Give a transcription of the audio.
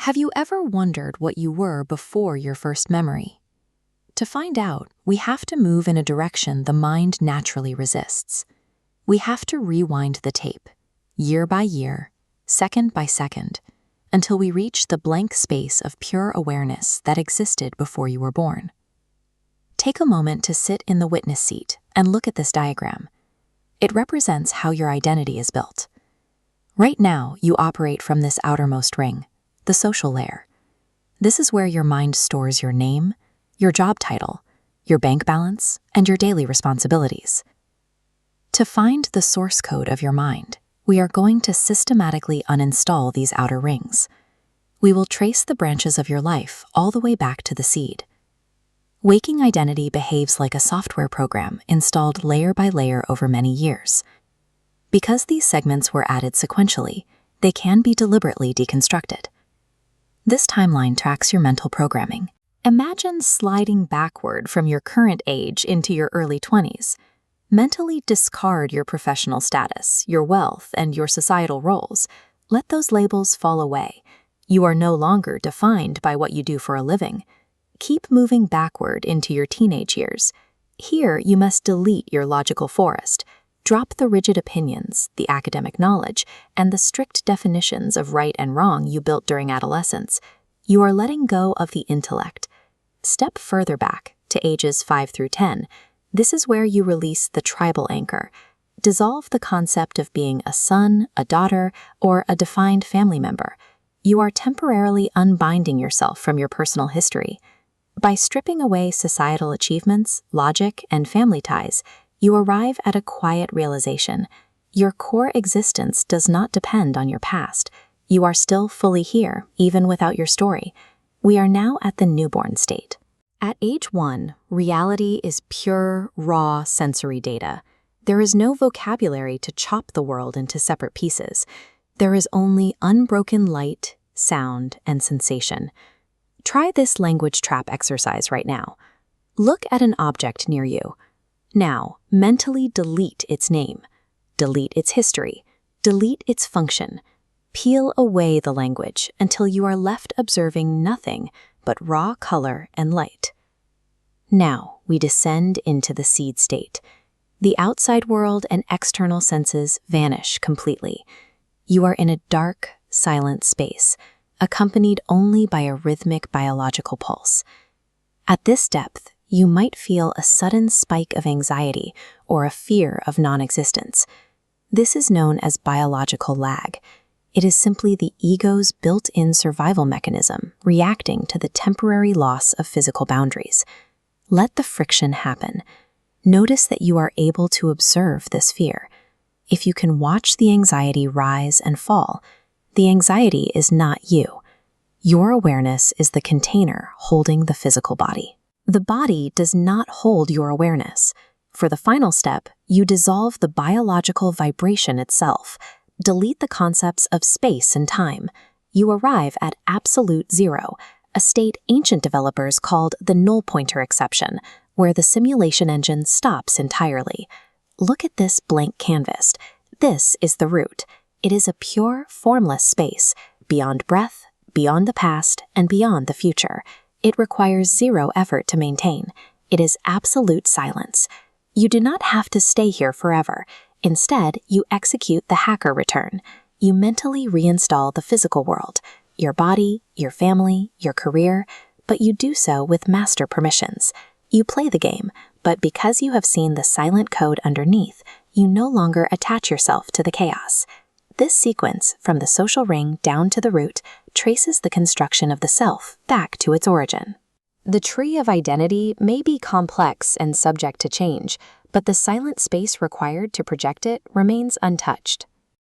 Have you ever wondered what you were before your first memory? To find out, we have to move in a direction the mind naturally resists. We have to rewind the tape, year by year, second by second, until we reach the blank space of pure awareness that existed before you were born. Take a moment to sit in the witness seat and look at this diagram. It represents how your identity is built. Right now, you operate from this outermost ring, the social layer. This is where your mind stores your name, your job title, your bank balance, and your daily responsibilities. To find the source code of your mind, we are going to systematically uninstall these outer rings. We will trace the branches of your life all the way back to the seed. Waking identity behaves like a software program installed layer by layer over many years. Because these segments were added sequentially, they can be deliberately deconstructed. This timeline tracks your mental programming. Imagine sliding backward from your current age into your early 20s. Mentally discard your professional status, your wealth, and your societal roles. Let those labels fall away. You are no longer defined by what you do for a living. Keep moving backward into your teenage years. Here, you must delete your logical forest. Drop the rigid opinions, the academic knowledge, and the strict definitions of right and wrong you built during adolescence. You are letting go of the intellect. Step further back, to ages 5 through 10. This is where you release the tribal anchor. Dissolve the concept of being a son, a daughter, or a defined family member. You are temporarily unbinding yourself from your personal history. By stripping away societal achievements, logic, and family ties, you arrive at a quiet realization. Your core existence does not depend on your past. You are still fully here, even without your story. We are now at the newborn state. At age 1, reality is pure, raw sensory data. There is no vocabulary to chop the world into separate pieces. There is only unbroken light, sound, and sensation. Try this language trap exercise right now. Look at an object near you. Now, mentally delete its name, delete its history, delete its function. Peel away the language until you are left observing nothing but raw color and light. Now, we descend into the seed state. The outside world and external senses vanish completely. You are in a dark, silent space, accompanied only by a rhythmic biological pulse. At this depth, you might feel a sudden spike of anxiety or a fear of non-existence. This is known as biological lag. It is simply the ego's built-in survival mechanism reacting to the temporary loss of physical boundaries. Let the friction happen. Notice that you are able to observe this fear. If you can watch the anxiety rise and fall, the anxiety is not you. Your awareness is the container holding the physical body. The body does not hold your awareness. For the final step, you dissolve the biological vibration itself. Delete the concepts of space and time. You arrive at absolute zero, a state ancient developers called the null pointer exception, where the simulation engine stops entirely. Look at this blank canvas. This is the root. It is a pure, formless space, beyond breath, beyond the past, and beyond the future. It requires zero effort to maintain. It is absolute silence. You do not have to stay here forever. Instead, you execute the hacker return. You mentally reinstall the physical world, your body, your family, your career, but you do so with master permissions. You play the game, but because you have seen the silent code underneath, you no longer attach yourself to the chaos. This sequence, from the social ring down to the root, traces the construction of the self back to its origin. The tree of identity may be complex and subject to change, but the silent space required to project it remains untouched.